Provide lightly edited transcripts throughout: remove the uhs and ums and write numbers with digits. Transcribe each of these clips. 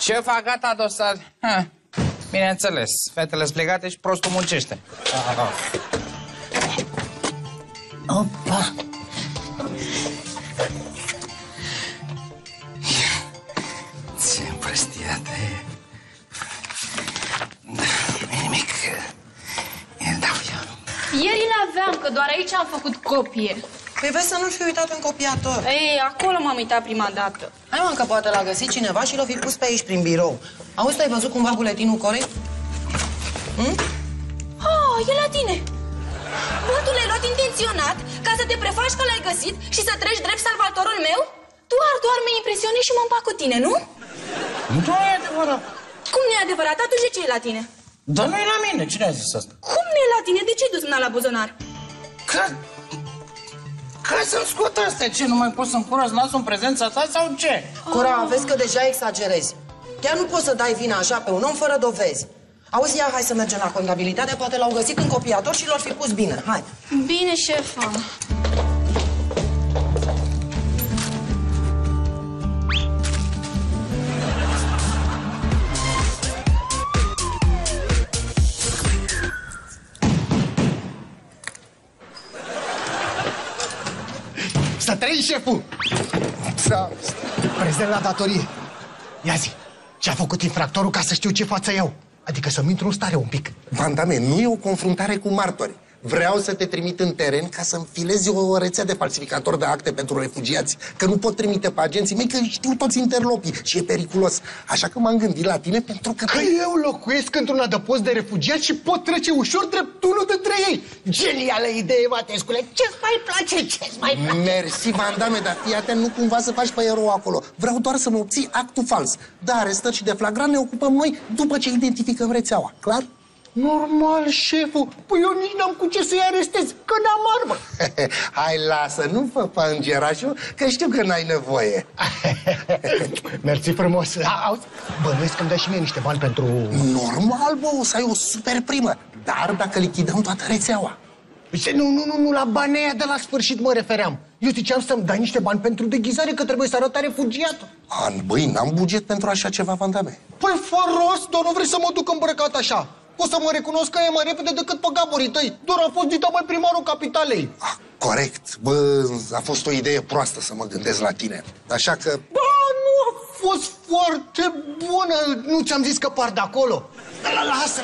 Șefa, gata dosar. Bineînțeles, fetele splegate și prostul muncește. Opa! Ce împrăstiată e. Nu-i nimic. Îl dau eu. Ieri l-aveam, că doar aici am făcut copie. Păi vezi să nu fi uitat în copiator. Ei, acolo m-am uitat prima dată. Hai, mă, că poate l-a găsit cineva și l-a fi pus pe aici prin birou. Auzi, tu ai văzut cumva buletinul corect? Oh, e la tine! Bă, tu l-ai luat intenționat ca să te prefaci că l-ai găsit și să treci drept salvatorul meu? Doar mă impresionezi și mă împac cu tine, nu? Nu e adevărat. Cum nu e adevărat? Atunci de ce e la tine? Dar nu e la mine, cine a zis asta? Cum nu e la tine? De ce ai dus mâna la buzunar? Ca să-mi scot astea, ce, nu mai pot să-mi curaz nasul în prezența ta sau ce? Cura, vezi că deja exagerezi. Chiar nu poți să dai vina așa pe un om fără dovezi. Auzi, ia, hai să mergem la contabilitate, poate l-au găsit în copiator și l-au fi pus bine. Hai. Bine, șefa. Să trăiți, șeful! Prezent la datorie. Ia zi, ce-a făcut infractorul ca să știu ce față iau? Adică să-mi intru în stare un pic. Vandame, nu e o confruntare cu martori. Vreau să te trimit în teren ca să înfilezi o rețea de falsificatori de acte pentru refugiați. Că nu pot trimite pe agenții mei, că știu toți interlopii și e periculos. Așa că m-am gândit la tine pentru că... Că eu locuiesc într-un adăpost de refugiați și pot trece ușor drept unul dintre ei. Genială idee, Matescule! Ce-ți mai place? Ce-ți mai place? Mersi, Vandame, dar fii atent, nu cumva să faci pe erou acolo. Vreau doar să-mi obții actul fals. Da, arestări și de flagrant ne ocupăm noi după ce identificăm rețeaua. Clar? Normal, șeful. Păi eu nici n-am cu ce să-i arestez, că n-am armă. Hai, lasă, nu fă pe îngerașul, că știu că n-ai nevoie. Mersi frumos. Auzi, bănuiesc că-mi dai și mie niște bani pentru... Normal, bă, o să ai o super primă. Dar dacă lichidăm toată rețeaua. Nu, la banii aia de la sfârșit mă refeream. Eu ziceam să-mi dai niște bani pentru deghizare, că trebuie să arăt refugiatul. Băi, n-am buget pentru așa ceva, Vandame. Păi, fă rost, doar nu vrei să mă duc îmbrăcat așa. O să mă recunosc că e mai repede decât pe gaborii tăi. Doar a fost dita mai primarul capitalei. Corect. Bă, a fost o idee proastă să mă gândesc la tine. Așa că... Ba, nu a fost foarte bună. Nu ți-am zis că par de acolo.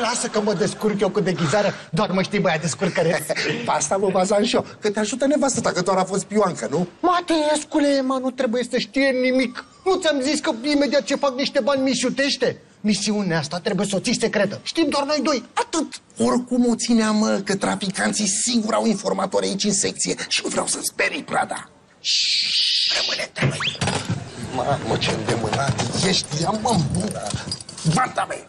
Lasă că mă descurc eu cu deghizarea. Doar mă știi, băiat, descurcăreț. Pe asta mă bazam și eu. Că te ajută nevastă ta, că doar a fost pioancă, nu? Matescule, nu trebuie să știe nimic. Nu ți-am zis că imediat ce fac niște bani mi șutește? Misiunea asta trebuie să o ții secretă. Știm doar noi doi, atât. Oricum o țineam, mă, că traficanții sigur au informatori aici în secție și nu vreau să sperii prada. Rămâne-te, măi. Mamă, ce îndemânat ești, ia mă bună. Vandame!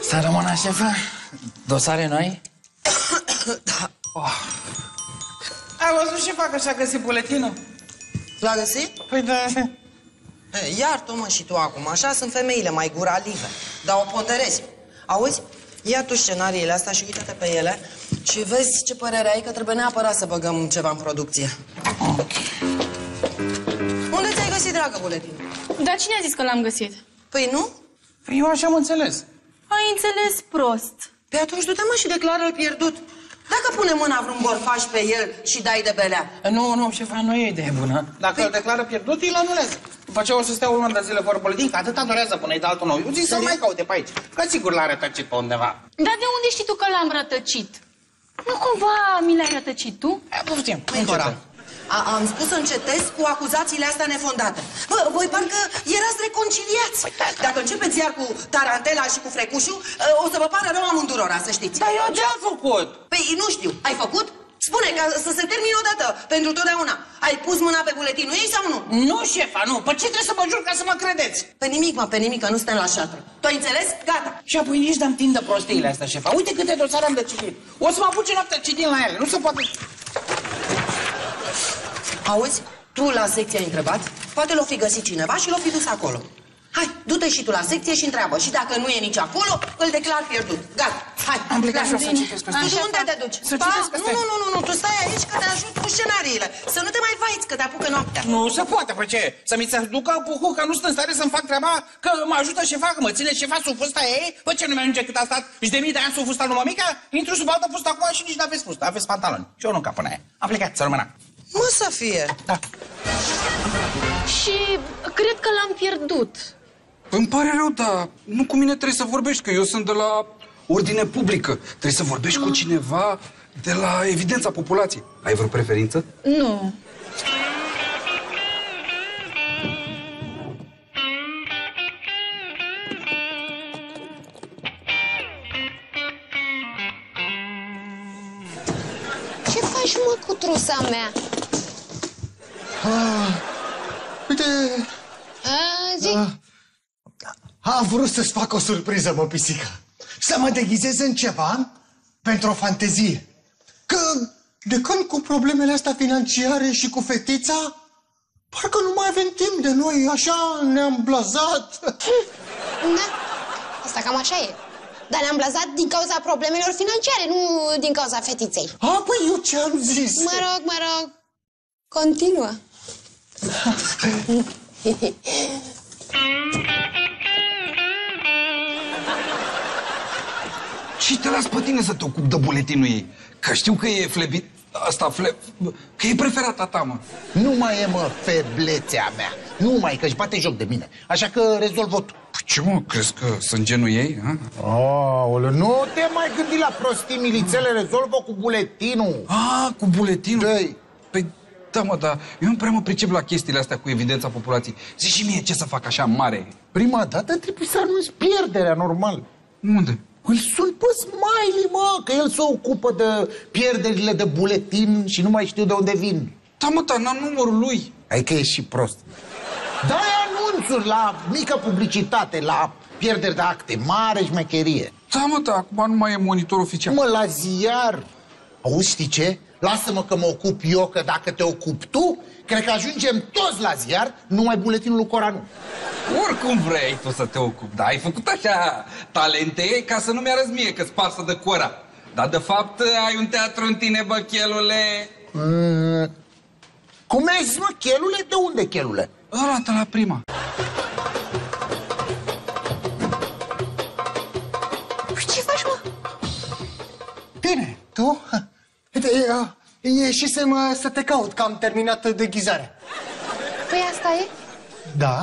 Să rămână, șefă? Dosare noi? Da. Ai văzut, șefa, că și-a găsit buletinul? L-a găsit? Păi da... Iartă-mă și tu acum, așa sunt femeile, mai gura livă. Dar o potărezi. Auzi? Ia tu scenariile astea și uită-te pe ele și vezi ce părere ai, că trebuie neapărat să băgăm ceva în producție. Unde ți-ai găsit, dragă, buletinul? Dar cine a zis că l-am găsit? Păi nu? Păi eu așa am înțeles. Ai înțeles prost. Păi atunci du-te, mă, și declară-l pierdut. Dacă pune mâna vreun borfaș pe el și dai de belea. Nu, șefa, nu e idee bună. Dacă îl declară pierdut, îl anulează. După ce o să stea urmă de zile fără buletin, că atâta durează până îi dă altul nou. Eu zic să mai caute pe aici, că sigur l-a rătăcit pe undeva. Dar de unde știi tu că l-am rătăcit? Nu cumva mi l-ai rătăcit tu? Poftim, Păi, Cora, Am spus să încetez cu acuzațiile astea nefondate. Bă, voi parcă erați reconciliați. Dacă începeți iar cu tarantela și cu frecușul, o să vă pară rău amândurora, să știți. Dar eu ce-am făcut? Păi nu știu, ai făcut? Spune, ca să se termine odată, pentru totdeauna. Ai pus mâna pe buletinul ei sau nu? Nu, șefa, nu. Pe ce trebuie să mă jur ca să mă credeți? Pe nimic, că nu suntem la șatră. Tu ai înțeles? Gata. Și apoi nici n-am timp de prostiile astea, șefa. Uite câte dosare am de citit. O să mă apuce noaptea citit la ele. Nu se poate... Auzi? Tu la secție ai întrebat? Poate l-o fi găsit cineva și l-o fi dus acolo. Hai, du-te și tu la secție și întreabă. Și dacă nu e nici acolo, îl declar pierdut. Gata, hai. Am plecat și o să citesc peste. Și unde te duci? Să citesc peste. Nu, tu stai aici că te ajut cu scenariile. Să nu te mai vaiți că te apucă noaptea. Nu se poate, pe ce? Să mi se ducă puhu că nu sunt în stare să-mi fac treaba, că mă ajută șefa, că mă ține șefa sub fusta ei? Pe ce nu mi-ajunge cât a stat și de mii de ani sub fusta lui mămica? Intru sub altă fustă acum și nici n-aveți fustă, aveți pantaloni. Și eu nu cap până aia. Am plecat, să rămână. Mă să fie. Da. Și cred că l-am pierdut. Îmi pare rău, dar nu cu mine trebuie să vorbești, că eu sunt de la ordine publică. Trebuie să vorbești cu cineva de la evidența populației. Ai vreo preferință? Nu. Ce faci, mă, cu trusa mea? Uite, Zi. a vrut să-ți fac o surpriză, mă, pisică. Să mă deghizez în ceva pentru o fantezie. Că de când cu problemele astea financiare și cu fetița, parcă nu mai avem timp de noi, așa ne-am blazat. Da, asta cam așa e. Dar ne-am blazat din cauza problemelor financiare, nu din cauza fetiței. A, păi eu ce-am zis? Mă rog, continuă. Și te las pe tine să te ocupi de buletinul ei. Că știu că e flebit... că e preferata ta, mă. Nu mai e, mă, feblețea mea. Nu mai, că își bate joc de mine. Așa că rezolv-o tu. Ce, mă, crezi că sunt genul ei? Aoleu, nu te mai gândi la prostii, milițele, rezolvă cu buletinul. Cu buletinul? Dă-i. Păi, da, mă, dar eu nu prea mă pricep la chestiile astea cu evidența populației. Zici și mie ce să fac așa mare. Prima dată trebuie să anunți pierderea, normal. Unde? Îl sun pe Smiley, mă, că el se ocupă de pierderile de buletin și nu mai știu de unde vin. Da, mă, dar n-am numărul lui. Hai că ești și prost. Dai anunțuri la mică publicitate, la pierderi de acte, mare șmecherie. Da, mă, dar acum nu mai e monitor oficial. Mă, la ziar. Auzi, știi ce? Lasă-mă că mă ocup eu, că dacă te ocupi tu, cred că ajungem toți la ziar, numai buletinul lui Cora nu. Oricum vrei tu să te ocupi, dar ai făcut așa talente ca să nu mi-arăți mie că-ți pasă de Cora. Dar de fapt ai un teatru în tine, bă, chelule. Cum ai zis, mă, chelule? De unde, chelule? Ăla de la prima. Ce faci, mă? Bine, tu? Uite, ieșisem să te caut, că am terminat deghizarea. Păi asta e? Da?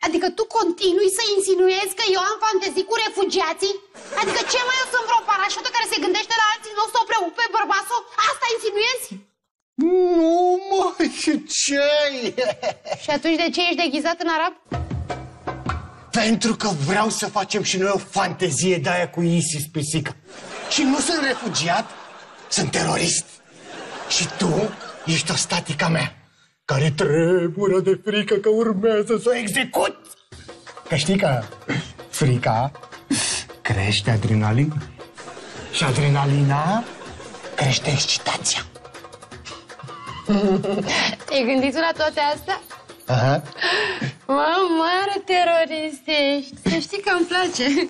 Adică tu continui să insinuezi că eu am fantezii cu refugiații? Adică ce, mai eu sunt vreo parașută care se gândește la alții, nu o să o preocupe bărbasul? Asta insinuezi? Nu, mă, ce? Și atunci de ce ești deghizat în arab? Pentru că vreau să facem și noi o fantezie de-aia cu ISIS, pisică. Și nu sunt refugiat, sunt terorist. Și tu ești o statica mea, care tremură de frică că urmează să o execut. Că știi că frica crește adrenalină și adrenalina crește excitația. Te-ai gândit la toate astea? Aha. Mă, mare terorist ești. Să știi că îmi place.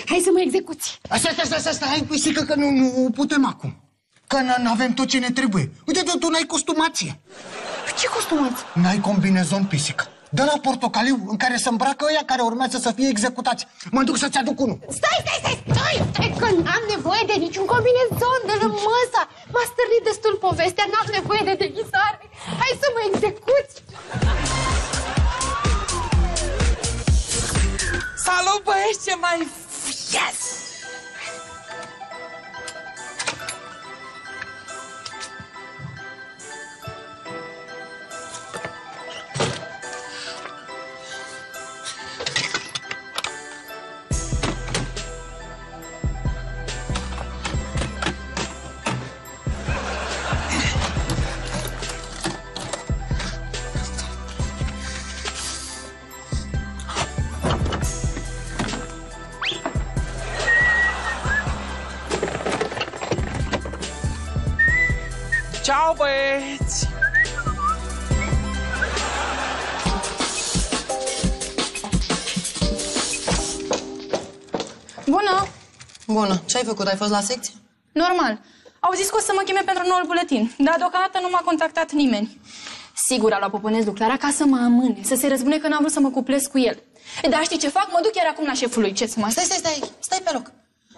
Hai să mă execuți. Asta, hai, pisică, că nu putem acum. Că n-avem tot ce ne trebuie. Uite, tu n-ai costumație. Ce costumați? N-ai combinezon, pisică. Dă la portocaliu în care se îmbracă ăia care urmează să fie executați. Mă duc să-ți aduc unul. Stai, că n-am nevoie de niciun combinezon, de lămăsa. M-a stârnit destul povestea, n-am nevoie de deghizare. Hai să mă execuți. Salut, băieți, ce mai... Yes! Ceau, băieți! Bună! Bună, ce ai făcut? Ai fost la secție? Normal. Au zis că o să mă cheme pentru noul buletin, dar deocamdată nu m-a contactat nimeni. Sigur a luat Poponescu lucrarea ca să mă amâne, să se răzbune că n-am vrut să mă cuplesc cu el. Dar știi ce fac? Mă duc chiar acum la șeful lui. Ce să mai... Stai pe loc.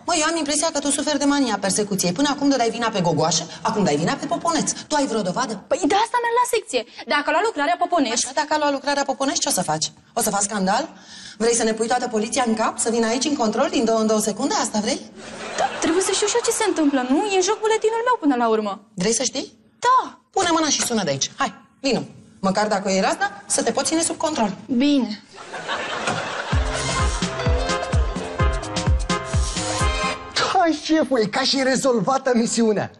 Măi, eu am impresia că tu suferi de mania persecuției. Până acum dai vina pe Gogoașă, acum dai vina pe Poponeț. Tu ai vreo dovadă? Păi de asta merg la secție. Dacă a luat lucrarea Poponescu... Așa, dacă a luat lucrarea Poponescu, ce o să faci? O să faci scandal? Vrei să ne pui toată poliția în cap? Să vină aici în control din 2 în 2 secunde? Asta vrei? Da, trebuie să știu și eu ce se întâmplă, nu? E în joc buletinul meu până la urmă. Vrei să știi? Da. Pune mâna și sună de aici. Hai, vină. Măcar dacă e razna, să te poți ține sub control. Bine. Hai, șeful, e ca și rezolvată misiunea.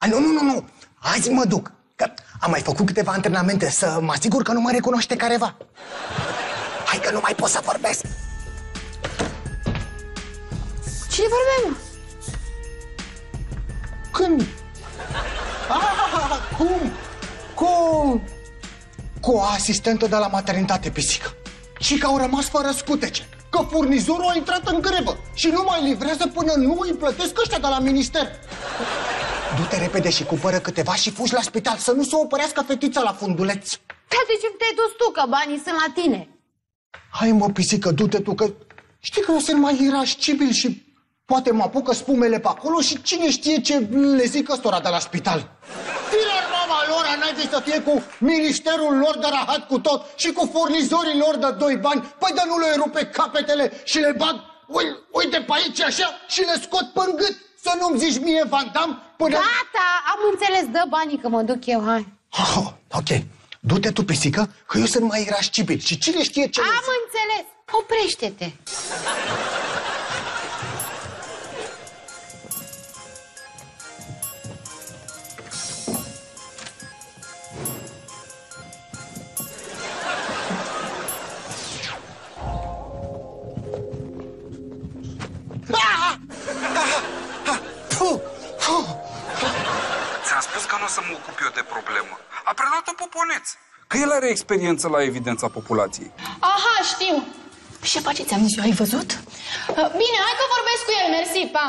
Nu. Azi mă duc. Că am mai făcut câteva antrenamente să mă asigur că nu mă recunoaște careva. Hai că nu mai pot să vorbesc. Cine vorbim? Când? Cum? Cu o asistentă de la maternitate, pisică. Și că au rămas fără scutece. Că furnizorul a intrat în grevă și nu mai livrează până nu îi plătesc ăștia de la minister. Du-te repede și cumpără câteva și fugi la spital, să nu se opărească fetița la funduleț. Dar de ce te-ai dus tu, că banii sunt la tine? Hai mă, pisică, du-te tu, că știi că eu sunt mai irascibil și poate mă apucă spumele pe acolo și cine știe ce le zic ăstora de la spital. Firer mama lor, n-ai văzut să fie cu ministerul lor de rahat cu tot și cu furnizorii lor de 2 bani, păi de nu le rupe capetele și le bag, uite pe aici așa și le scot pe-n gât. Să nu-mi zici mie, Van Damme, până... Gata, am înțeles, dă banii că mă duc eu, hai. Ok, du-te tu, pisică, că eu sunt mai irascibil și cine știe ce... Am înțeles, oprește-te. Ți-am spus că nu o să mă ocup eu de problemă. A preluat-o Poponeț, că el are experiență la evidența populației. Aha, știu. Ce faceți, am zis eu, ai văzut? Bine, hai că vorbesc cu el, mersi, pa.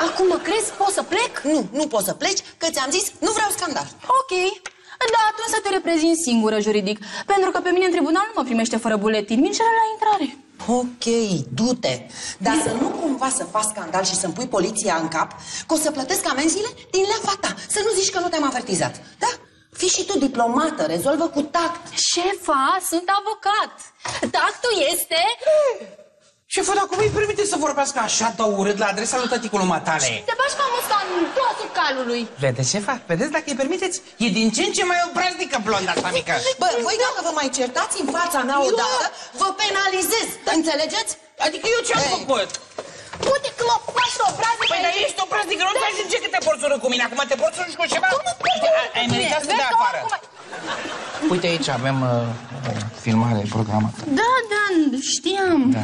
Acum mă crezi? Pot să plec? Nu poți să pleci, că ți-am zis, nu vreau scandal. Ok. Da, atunci să te reprezint singură, juridic. Pentru că pe mine în tribunal nu mă primește fără buletin. Mingerea la intrare. Ok, du-te. Dar să nu cumva să faci scandal și să-mi pui poliția în cap, că o să plătesc amenziile din leafa ta. Să nu zici că nu te-am avertizat. Da? Fii și tu diplomată, rezolvă cu tact. Șefa, sunt avocat. Tactul este... Șefă, dar cum îi permite să vorbească așa de urât la adresa lui tăticul matale? Te bași ca musca în dosul calului. Vedeți, șefa? Vedeți, dacă îi permiteți? E din ce în ce mai obraznică blonda asta mică. Bă, voi dacă vă mai certați în fața mea odată, vă penalizez. Înțelegeți? Adică eu ce-am făcut? Uite că mă faci obraznică. Păi, dar ești obraznică, nu te ajunge că te porți urât cu mine. Acum te porți urât cu ceva? Ai meritat să dea afară. Uite aici avem filmare programată. Da, știam. Da.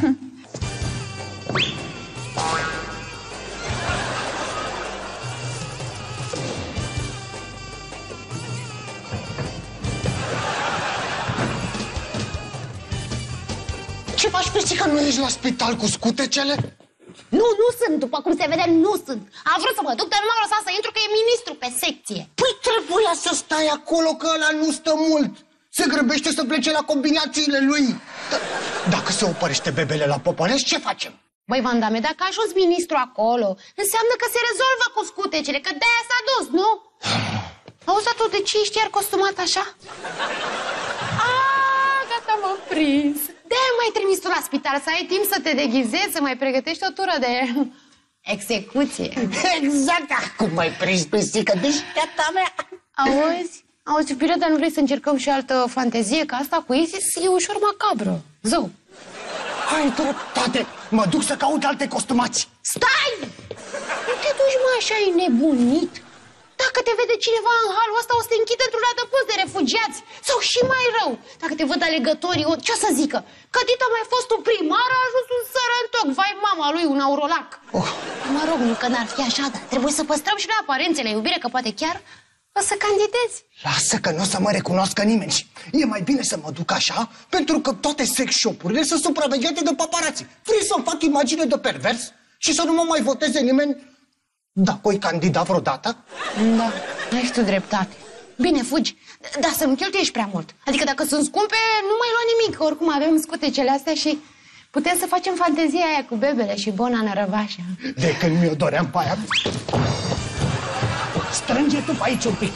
Ce faci, pisică? Nu ești la spital cu scutecele? Nu sunt, după cum se vede, nu sunt. Am vrut să mă duc, dar nu m-am lăsat să intru, că e ministru pe secție. Păi trebuia să stai acolo, că ăla nu stă mult. Se grăbește să plece la combinațiile lui. Dacă se opărește bebele la Poponeț, ce facem? Băi, Van Damme, dacă a ajuns ministru acolo, înseamnă că se rezolvă cu scutecele, că de-aia s-a dus, nu? Auzi, tu de ce ești iar costumat așa? Gata, m-am prins. De-aia m-ai trimis tu la spital, să ai timp să te deghizezi, să mai pregătești o tură de execuție. Exact, acum m-ai prins, pisică, deșteata mea. Auzi, iubire, dar nu vrei să încercăm și altă fantezie, că asta cu Isis e ușor macabră. Zău. Hai, dreptate, mă duc să caut alte costumați. Stai! Nu te duci, mă, așa, e nebunit. Dacă te vede cineva în halul ăsta, o să te închidă într-un adăpost de refugiați. Sau și mai rău, dacă te văd alegătorii, ce o să zică? Că Tito a mai fost un primar, a ajuns un sărăntoc, vai mama lui, un aurolac. Mă rog, nu că n-ar fi așa, dar trebuie să păstrăm și noi aparențele, iubire, că poate chiar O să candidezi. Lasă că nu o să mă recunoască nimeni și e mai bine să mă duc așa, pentru că toate sex shop-urile sunt supravegheate de paparații. Vrei să-mi fac imagine de pervers și să nu mă mai voteze nimeni dacă o-i candida vreodată? Da, ai și tu dreptate. Bine, fugi, dar să nu cheltuiești prea mult. Adică dacă sunt scumpe, nu mai lua nimic. Oricum avem scutecele astea și putem să facem fantezia aia cu bebele și Bona Nărăvașa. De când mi-o doream pe aia. Strânge tu pe aici un pic.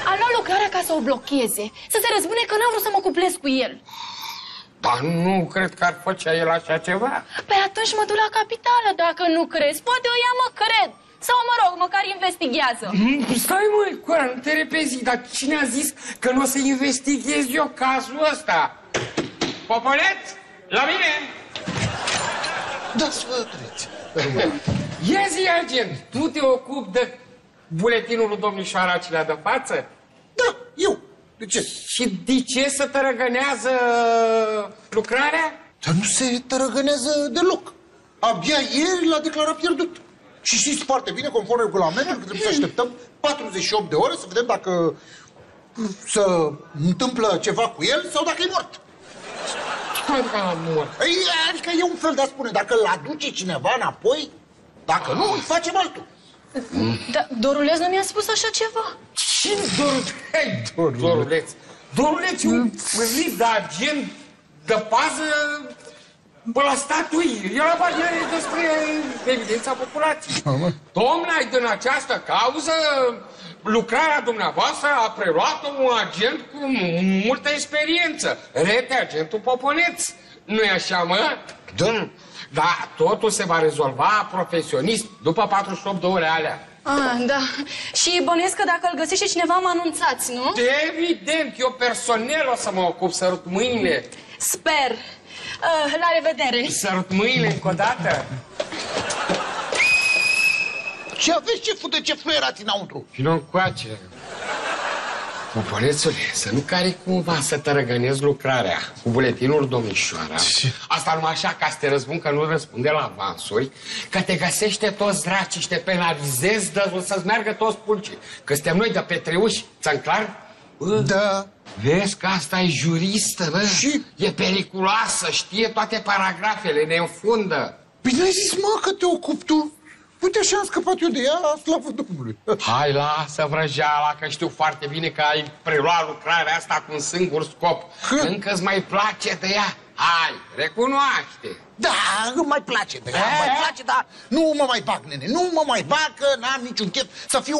A luat lucrarea ca să o blocheze, să se răzbune că n-am vrut să mă cuplez cu el. Dar nu cred că ar făcea el așa ceva. Păi atunci mă duc la capitală, dacă nu crezi. Poate o ia, mă cred. Sau, mă rog, măcar investigează. Stai, măi, Cora, nu te repezi, dar cine a zis că nu o să investighez eu cazul ăsta? Popoleț, la mine! Da, sfătureți. Ia zi, agent, tu te ocupi de buletinul lui domnișoara Cilea de față? Da, eu. De ce? Și de ce să tărăgânează lucrarea? Dar nu se tărăgânează deloc. Abia ieri l-a declarat pierdut. Și știți foarte bine, conform regulamentului, că trebuie să așteptăm 48 de ore să vedem dacă se întâmplă ceva cu el sau dacă e mort. Adică mort. Adică e un fel de a spune, dacă îl aduce cineva înapoi, dacă nu, îi facem altul. Dar Doruleț nu mi-a spus așa ceva. Cine Doruleț? Doruleț e un zis de agent de pază pe la statui. El a despre evidența populației. Domnule, din această cauză, lucrarea dumneavoastră a preluat un agent cu multă experiență. Rete, agentul Poponeț. Nu-i așa, mă? Da. Dar totul se va rezolva profesionist după 48 de ore alea. Ah, da. Și bănuiesc că dacă îl găsește cineva, mă anunțați, nu? Evident, eu personal o să mă ocup. Sărut mâinile. Sper. La revedere. Sărut mâinile încă o dată. Ce aveți, ce fute, ce fluierați înăuntru? Vino încoace. Popolețule, să nu care cumva să tărăgănezi lucrarea cu buletinul domnișoara. Asta numai așa ca să te răspund că nu răspunde la avansuri, că te găsește toți dracii și te penalizezi, să-ți meargă toți pulcii. Că suntem noi de Petreuși, ți-am clar? Da. Vezi că asta e juristă, bă? Și? E periculoasă, știe toate paragrafele, ne înfundă. Bine ai zis, mă, că te ocupi tu. Uite, așa am scăpat eu de ea, slavă Domnului. Hai, lasă vrăjeala, că știu foarte bine că ai preluat lucrarea asta cu un singur scop. Încă-ți mai place de ea. Hai, recunoaște. Da, îmi mai place de ea, mai place, dar nu mă mai bag, nene, nu mă mai bag, că n-am niciun chef să fiu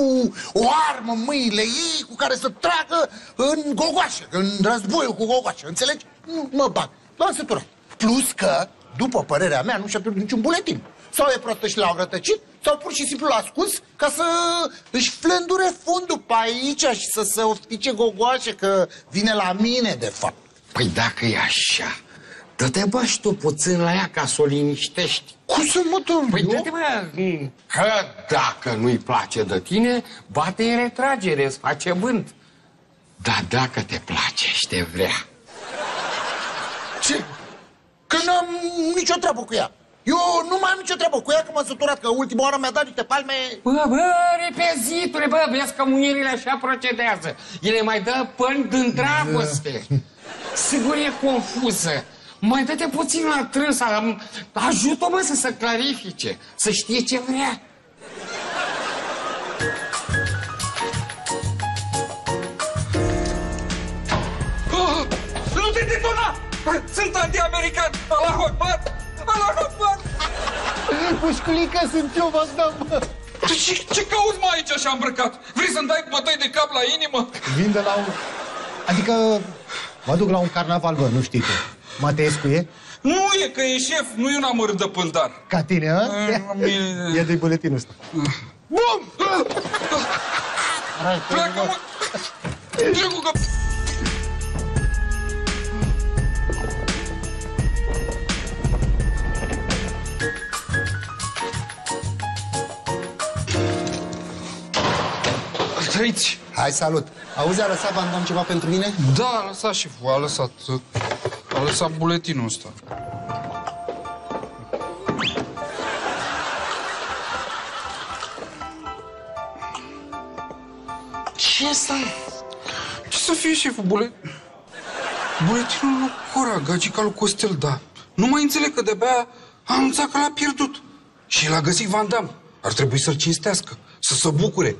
o armă în mâinile ei cu care să tragă în gogoașă, în războiul cu gogoașă, înțelegi? Nu mă bag, l-am săturat. Plus că, după părerea mea, nu și-a pierdut niciun buletin. Sau e prostă și l-au rătăcit, sau pur și simplu l-a ascuns ca să își flândure fundul pe aici și să se oftice gogoașe, că vine la mine, de fapt. Păi dacă e așa, dă-te bă și tu puțin la ea ca să o liniștești. Cum să mă dăm Păi eu? dă-te bă, că dacă nu-i place de tine, bate în retragere, îți face vânt. Dar dacă te place și te vrea... Ce? Că n-am nicio treabă cu ea. Eu nu mai am nicio treabă cu ea, că m-am săturat, că ultima oară mi-a dat niște palme... Bă, repezitule, bă, vezi că munierile așa procedează. Ele mai dă pâni din dragoste. Sigur e confuză. Mai dă-te puțin la trânsa, ajută-mă să se clarifice, să știe ce vrea. Nu te detona! Sunt anti-american! Allah Akbar! Allah Akbar! Pușculică, sunt eu, v-am dat, mă. Ce cauți, mă, aici așa îmbrăcat? Vrei să-mi dai bătăi de cap la inimă? Vin de la un... Adică mă duc la un carnaval, bă, nu știi tu. Mateescu e? Nu e că e șef, nu e un amărât de pândar. Ca tine, a? E de buletinul ăsta. Bum! Pleacă-mă! Pleacă că... Aici. Hai, salut. Auzi, a lăsat Van Damme ceva pentru mine? Da, a lăsat șeful, a lăsat buletinul ăsta. Ce să... Ce să fie, șeful, buletinul lui Cora, gagica lui Costel, da. Nu mai înțeleg că de-abia a anunțat că l-a pierdut. Și l-a găsit Van Damme. Ar trebui să-l cinstească, să se bucure.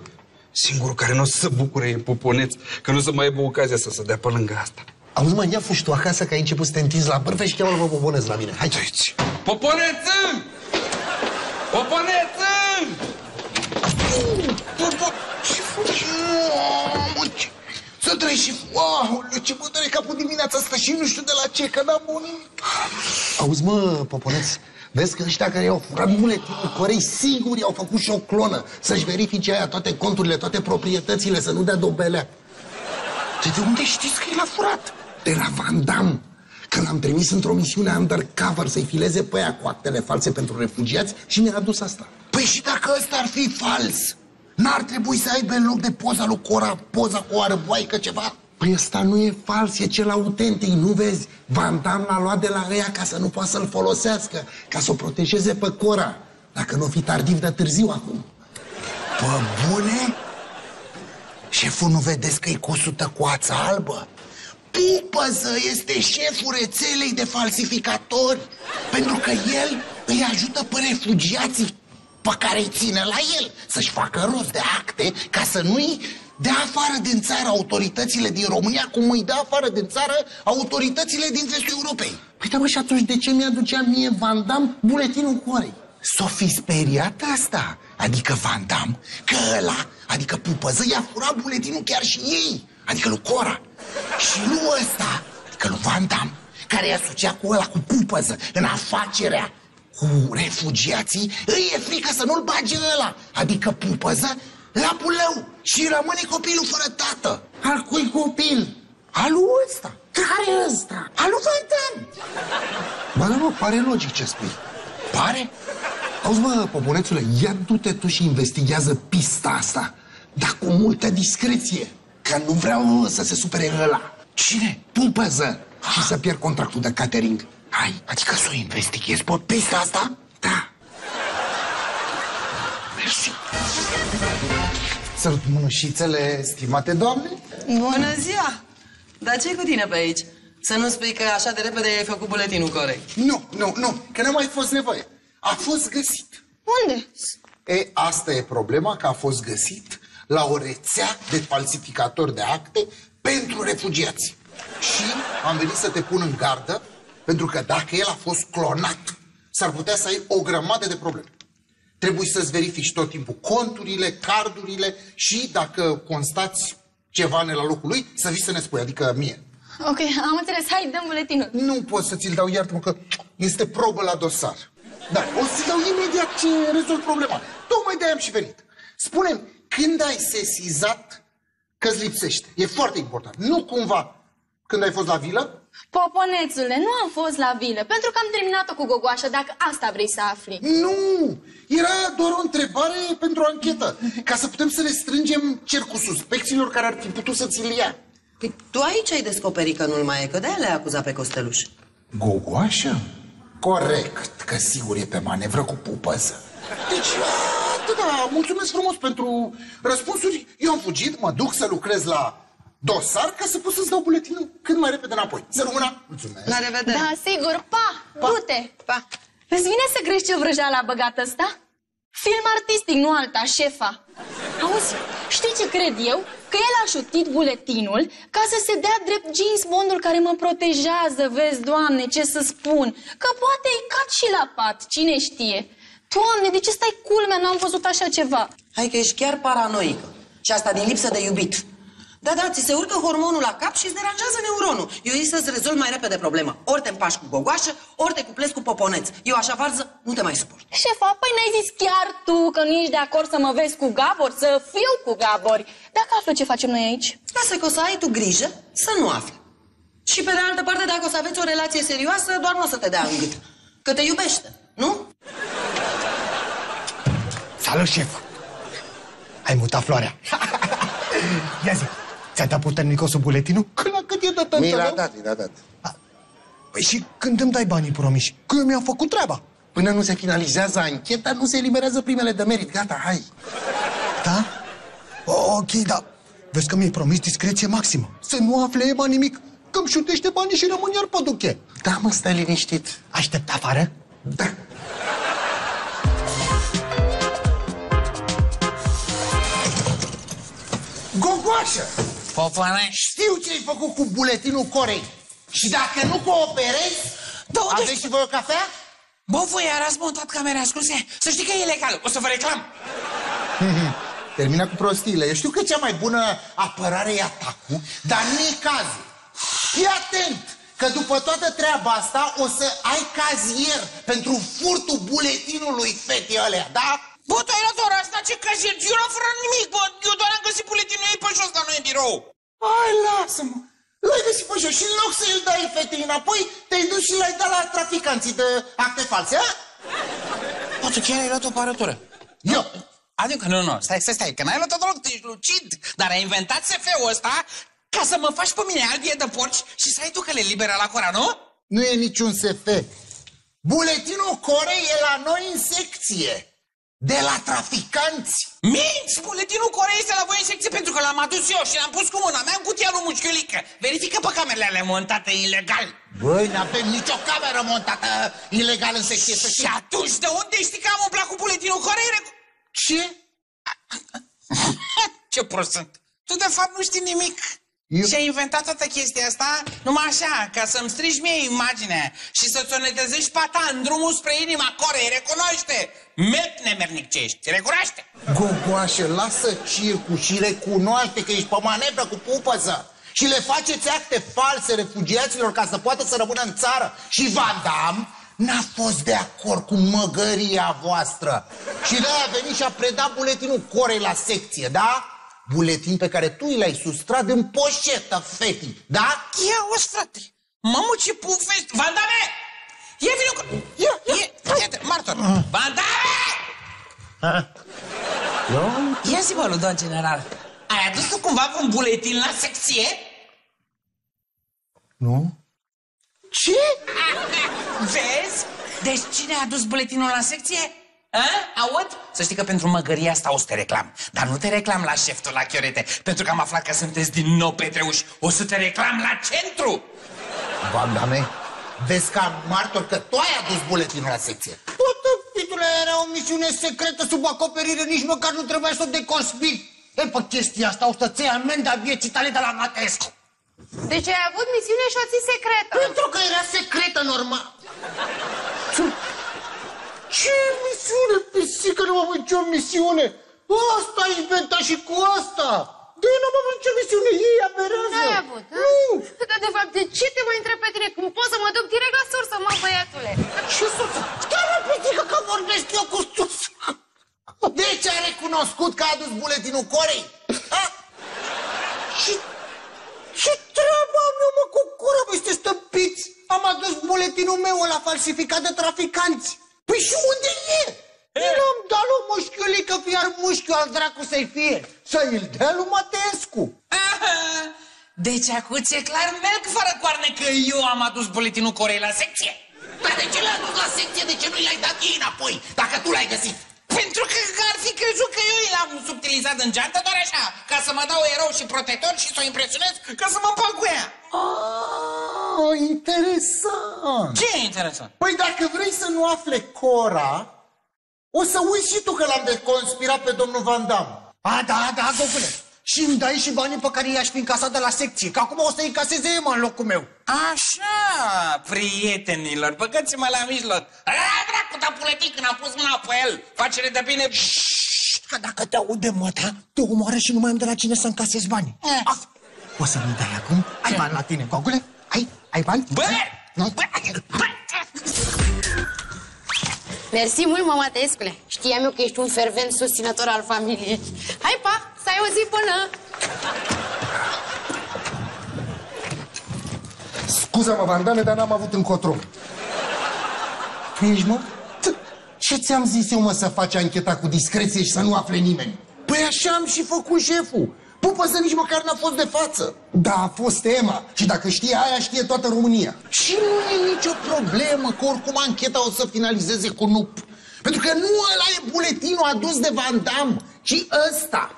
Singurul care nu o să se bucure e Poponeț, că nu o să mai aibă ocazia să se dea pe lângă asta. Auzi, mă, ia fugi tu acasă, că ai început să te întinzi la bârfe și cheamă-l pe Poponeț la mine. Hai. Aici. Poponeță! Poponeță! Ce faci? Mamă, ce... Să treci și... Aoleu, ce mă doare capul dimineața asta și nu știu de la ce, că n-am unii. Auzi, mă, Poponeț, vezi că ăștia care i-au furat buletinul Corei, sigur i-au făcut și o clonă, să-și verifice aia toate conturile, toate proprietățile, să nu dea dobelea. De unde știți că i l-a furat? De la Van Damme. Că l-am trimis într-o misiune undercover să-i fileze pe aia cu actele false pentru refugiați și mi-a adus asta. Păi și dacă ăsta ar fi fals, n-ar trebui să aibă în loc de poza lui Cora, poza cu o arboaică ceva? Păi ăsta nu e fals, e cel autentic, nu vezi? Van Damme l-a luat de la ăia ca să nu poată să-l folosească, ca să o protejeze pe Cora, dacă nu o fi tardiv de târziu acum. Pă bune? Șeful, nu vedeți că-i cusută cu ața albă? Pupăză este șeful rețelei de falsificatori, pentru că el îi ajută pe refugiații pe care îi ține la el să-și facă rost de acte ca să nu-i dea afară din țară autoritățile din România, cum îi dă afară din țară autoritățile din vestul Europei. Păi da, bă, și atunci de ce mi-aducea mie Van Damme buletinul Corei? S-o fi speriat asta, adică Van Damme, că ăla, adică Pupăză, i-a furat buletinul chiar și ei, adică lui Cora. Și nu ăsta, adică lui Van Damme, care i-a asociat cu ăla, cu Pupăză, în afacerea cu refugiații, îi e frică să nu-l bage ăla, adică Pupăză, la Bulău și rămâne copilul fără tată. Al cui copil? Al lui ăsta. Care ăsta? Al lui Van Damme. Bă, da, mă, pare logic ce spui. Pare? Auzi, mă, Poponețule, ia du-te tu și investighează pista asta, dar cu multă discreție, că nu vreau să se supere ăla. Cine? Pupăză. Și să pierd contractul de catering. Hai, adică să o investighezi pe pista asta? Da. Mersi. Sărut mânușițele, stimate doamne. Bună ziua! Dar ce-i cu tine pe aici? Să nu spui că așa de repede ai făcut buletinul corect. Nu, că n-a mai fost nevoie. A fost găsit. Unde? E, asta e problema, că a fost găsit la o rețea de falsificatori de acte pentru refugiați. Și am venit să te pun în gardă, pentru că dacă el a fost clonat, s-ar putea să ai o grămadă de probleme. Trebuie să-ți verifici tot timpul conturile, cardurile și dacă constați ceva ne la locul lui, să vii să ne spui, adică mie. Ok, am înțeles. Hai, dăm buletinul. Nu pot să ți-l dau, iartă-mă, că este probă la dosar. Da, o să-ți dau imediat ce rezolv problema. Tocmai de-aia am și venit. Spune-mi, când ai sesizat că-ți lipsește? E foarte important. Nu cumva când ai fost la vilă? Poponețule, nu am fost la vilă, pentru că am terminat-o cu gogoașa, dacă asta vrei să afli. Nu! Era doar o întrebare pentru o anchetă, ca să putem să ne strângem cercul suspecților care ar fi putut să ți-l ia. Păi tu aici ai descoperit că nu-l mai e, că de-aia le-ai acuzat pe Costeluș. Gogoașă? Corect, că sigur e pe manevră cu Pupăză. Deci, da, mulțumesc frumos pentru răspunsuri. Eu am fugit, mă duc să lucrez la dosar ca să pot să-ți dau buletinul cât mai repede înapoi. Să rămână! Mulțumesc! La revedere! Da, sigur, pa! Du-te! Pa! Îți vine să crești ce vrăjeală a băgat ăsta? Film artistic, nu alta, șefa. Auzi, știi ce cred eu? Că el a șutit buletinul ca să se dea drept James Bondul care mă protejează, vezi, Doamne, ce să spun. Că poate îi cad și la pat, cine știe. Doamne, de ce stai culmea? N-am văzut așa ceva. Hai că ești chiar paranoică. Și asta din lipsă de iubit. Da, ți se urcă hormonul la cap și îți deranjează neuronul. Eu zic să-ți rezolvi mai repede problema. Ori te împași cu gogoașă, ori te cuplezi cu Poponeț. Eu așa varză nu te mai suport. Șefa, păi n-ai zis chiar tu că nu ești de acord să mă vezi cu Gabor, să fiu cu Gabor. Dacă află ce facem noi aici? Lasă că o să ai tu grijă să nu afli. Și pe de altă parte, dacă o să aveți o relație serioasă, doar nu o să te dea în gât. Că te iubește, nu? Salut, șef! Ai mutat floarea. Ia zi, ți-a dat puternicosul buletinul? Că la cât e de tătă, Mi l-a dat. Păi și când îmi dai banii promiși? Că eu mi-am făcut treaba. Până nu se finalizează ancheta, nu se eliberează primele de merit. Gata, hai. Da? Ok, da. Vezi că mi-ai promis discreție maximă. Să nu afle Ema nimic. Că-mi șutește banii și rămân iar pe duche. Da, mă, stai liniștit. Aștept afară? Da. Gogoașă! Popane? Știu ce ai făcut cu buletinul Corei. Și dacă nu cooperezi, aveți și voi o cafea? Bă, voi ați montat camere ascunse? Să știi că e ilegal, o să vă reclam. Termina cu prostiile. Eu știu că cea mai bună apărare e atacul, dar nu e cazul. Fii atent, că după toată treaba asta o să ai cazier pentru furtul buletinului fetei alea, da? Bă, tu ai luat ora asta, ce cazier? Eu n-am furat nimic, bă, eu doar am găsit buletinul ei pe jos, dar nu e birou. Hai, lasă-mă. L-ai găsit pe jos și în loc să îl dai fetei înapoi, te-ai dus și l-ai dat la traficanții de acte false, a? Bă, tu chiar ai luat o parătură? Eu? Adică, nu, stai, că n-ai luat-o deloc, tu ești lucid. Dar ai inventat SF-ul ăsta ca să mă faci pe mine albie de porci și să ai tu cale liberă la Cora, nu? Nu e niciun SF. Buletinul Corei e la noi în secție. De la traficanți. Minți! Buletinul Corei este la voi în secție pentru că l-am adus eu și l-am pus cu mâna mea în cutia lui Mușchiulică. Verifică pe camerele alea montate ilegal. Băi, n-avem nicio cameră montată ilegal în secție, să știi. Și atunci de unde știi că am umblat cu buletinul Corei? Ce? Ce prost sunt. Tu de fapt nu știi nimic. Și ai inventat toată chestia asta numai așa, ca să-mi strici mie imaginea și să-ți o netezești pata în drumul spre inima Corei. Recunoaște! Mep nemernic ce ești, recunoaște! Gogoașă, lasă circul și recunoaște că ești pe manevră cu pupăză. Și le faceți acte false refugiaților ca să poată să rămână în țară. Și Van Damme n-a fost de acord cu măgăria voastră. Și de-aia a venit și a predat buletinul Corei la secție, da? Buletin pe care tu l-ai sustrat în poșetă, fetii, da? Ia uzi, frate! Mamă, ce pufești! Van Damme! Ia vină cu... Ia, martor! Van Damme! Ia zi, bă, lui domn general, ai adus tu cumva vreun buletin la secție? Nu? Ce? Vezi? Deci cine a adus buletinul la secție? Aud? Să știi că pentru măgăria asta o să te reclam. Dar nu te reclam la șef, tu la chiorete. Pentru că am aflat că sunteți din nou petreuși. O să te reclam la centru. Van Damme, vezi ca martor că tu ai adus buletinul la secție. Pută, pitule, era o misiune secretă sub acoperire. Nici măcar nu trebuia să o deconspiri. E, pe chestia asta o să-ți iei amenda vieții tale de la Matescu. Deci ai avut misiune și o ții secretă. Pentru că era secretă, normal. Ce misiune, pisică, nu am avut nicio misiune. Asta ai inventat și cu asta. De nu am avut nicio misiune, ei aberează. N-ai avut, da? Dar de fapt, de ce te mai întreb pe tine? Cum pot să mă duc direct la sursă, mă, băiatule? Ce sursă? Stai, mă, pisică, că vorbesc eu cu sursă. Deci a recunoscut că a adus buletinul Corei? Ce treabă am eu, mă, cu cura, bă, sunteți stăpiți? Am adus buletinul meu ăla falsificat de traficanți. Păi și unde e? I-l-am dat lui Mușchiulică, iar Mușchiu al dracu să-i fie. Să-i dea lui Matescu. Deci acum ți-e clar melc fără coarne că eu am adus buletinul Corei la secție. Dar de ce l-ai adus la secție? De ce nu i-ai dat ei înapoi, dacă tu l-ai găsit? Pentru că ar fi crezut că eu l-am subtilizat în geantă doar așa, ca să mă dau erou și protector și să o impresionez, ca să mă împac cu ea. Interesant. Ce e interesant? Păi dacă vrei să nu afle Cora, o să uiți și tu că l-am deconspirat pe domnul Van Damme. Da, Gogule. Și îmi dai și banii pe care i-aș fi încasat de la secție, că acum o să-i încaseze Ema în locul meu. Așa, prietenilor, băgați-mă la mijloc. Dracu, dar buletin când am pus mâna pe el, face-le de bine. Că dacă te aude măta, te omoară și nu mai am de la cine să încasezi bani. O să-mi dai acum? Ai bani la tine, Gogule? Ai bani? Bă! Mersi mult, mama Tăiescule. Știam eu că ești un fervent susținător al familiei. Hai, pa, să ai o zi bună! Scuză-mă, Van Damme, dar n-am avut încotro. Ești, mă? Ce ți-am zis eu, mă, să faci ancheta cu discreție și să nu afle nimeni? Păi așa am și făcut șeful. Pupăză nici măcar n-a fost de față. Da, a fost Ema. Și dacă știe aia, știe toată România. Și nu e nicio problemă, că oricum ancheta o să finalizeze cu nup. Pentru că nu ăla e buletinul adus de Van Damme, ci ăsta.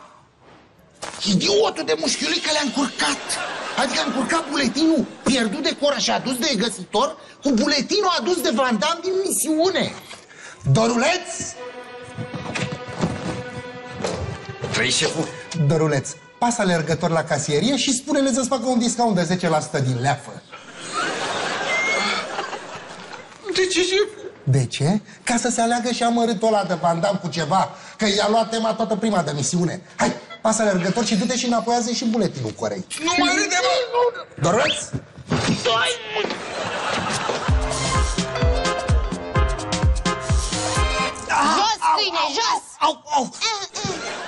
idiotul de mușchiulică le-a încurcat. Adică a încurcat buletinul pierdut de Cora și adus de găsitor cu buletinul adus de Van Damme din misiune. Doruleț! Trăi, șeful. Doruleț, pasă alergător la casierie și spune-le să-ți facă un discount de 10% din leafă. De ce, șef? De ce? Ca să se aleagă și amărâtul ăla de Van Damme cu ceva, că i-a luat tema toată prima de misiune. Hai, pasă alergător și du-te și înapoiază și buletinul corect. Nu mai râde, mă! Doruleț? Jos, câine, jos! Au!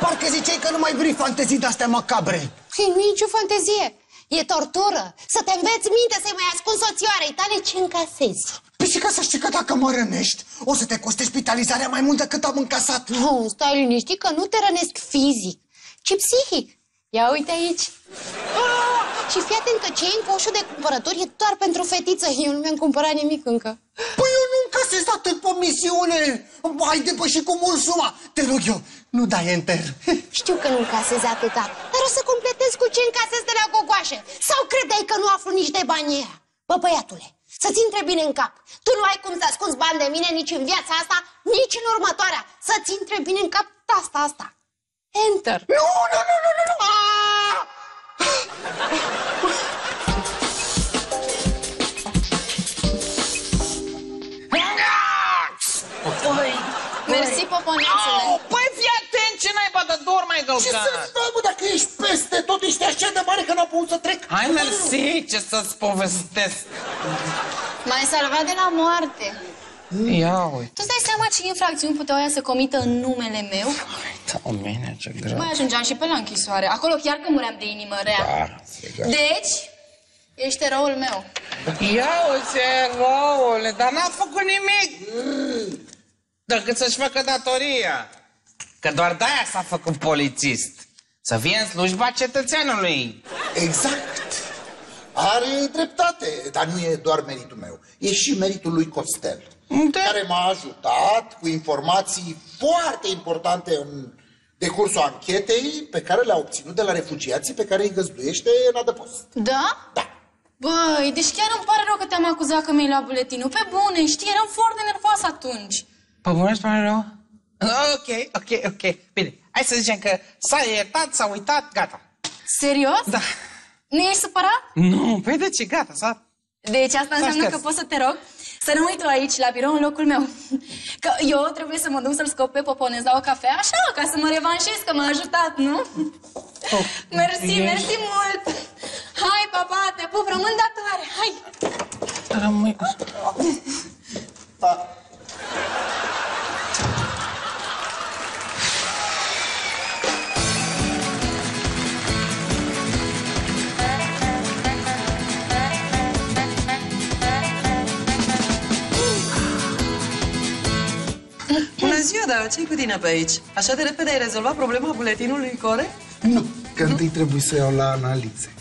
Parcă ziceai că nu mai vrei fantezii de-astea macabre. Păi, nu e nicio fantezie. E tortură. Să te înveți minte să-i mai ascunzi soțioarei tale ce încasezi. Păi și ca să știi că dacă mă rănești, o să te coste spitalizarea mai mult decât am încasat. Nu, stai liniștit că nu te rănesc fizic, ci psihic. Ia uite aici. Și fii atent că ce e în coșul de cumpărături e doar pentru fetiță. Eu nu mi-am cumpărat nimic încă. Păi eu nu încasez atât pe misiune. Ai depășit cu mult suma. Te rog eu, nu dai enter. Știu că nu încasezi atâta, dar o să completez cu ce încasezi de la gogoașe. Sau credeai că nu aflu nici de bani ăia? Bă, băiatule, să-ți intre bine în cap. Tu nu ai cum să ascunzi bani de mine nici în viața asta, nici în următoarea. Să-ți intre bine în cap asta. Enter. Nu! Mersi, poponețule. Păi fii atent, ce naiba de dor mai Ce gălgat? să-ți dau, bă, dacă ești peste tot, ești așa de mare că n-am putut să trec. Hai, mersi, ce să-ți povestesc. M-ai salvat de la moarte. Ia uite. Tu-ți dai seama ce infracțiuni puteau ea să comită în numele meu? Da, mine, ce greu. Mai ajungeam și pe la închisoare. Acolo chiar că muream de inimă rea. Deci, ești eroul meu. Ia uite, eroule, dar n-a făcut nimic. Decât să-și facă datoria. Că doar de-aia s-a făcut polițist. Să fie în slujba cetățeanului. Exact. Are dreptate, dar nu e doar meritul meu. E și meritul lui Costel, care m-a ajutat cu informații foarte importante în decursul anchetei pe care le-a obținut de la refugiații pe care îi găzduiește în adăpost. Da? Da. Băi, deci chiar îmi pare rău că te-am acuzat că mi-ai luat buletinul. Pe bune, știi, eram foarte nervoasă atunci. Pe bune îți pare rău? Ok. Bine, hai să zicem că s-a iertat, s-a uitat, gata. Serios? Da. Nu ești supărat? Nu, păi de ce, gata, s-a... Deci asta înseamnă că pot să te rog să rămâi tu aici, la birou, în locul meu. Că eu trebuie să mă duc să-l scop pe Poponez la o cafea, așa, ca să mă revanșez că m-a ajutat, nu? Mersi mult! Hai, papa, te pup, rămân datoare, hai! Rămâi... Bună ziua, da, ce-i cu tine pe aici? Așa de repede ai rezolvat problema buletinului corect? Nu, că întâi trebuie să iau la analize.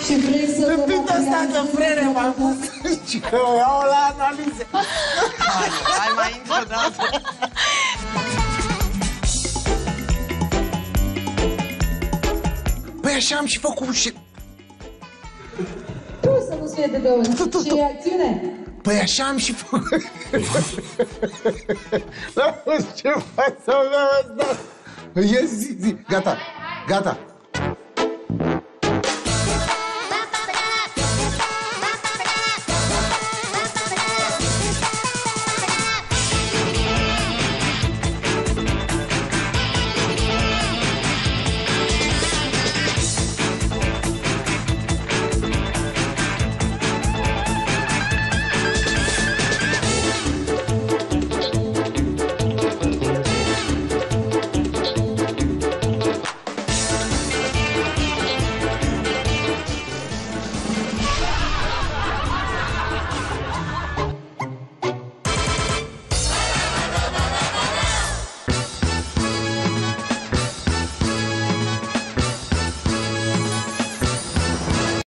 Și vrei să Repita asta că frere m-a pus și că o iau la analize. Hai mai încă o dată. Păi așa am și făcut și... Tu să nu-ți fie de două. Și reacțiune? Păi așa am și făcut... N-am fost ce față mea asta. Ia zi. Gata.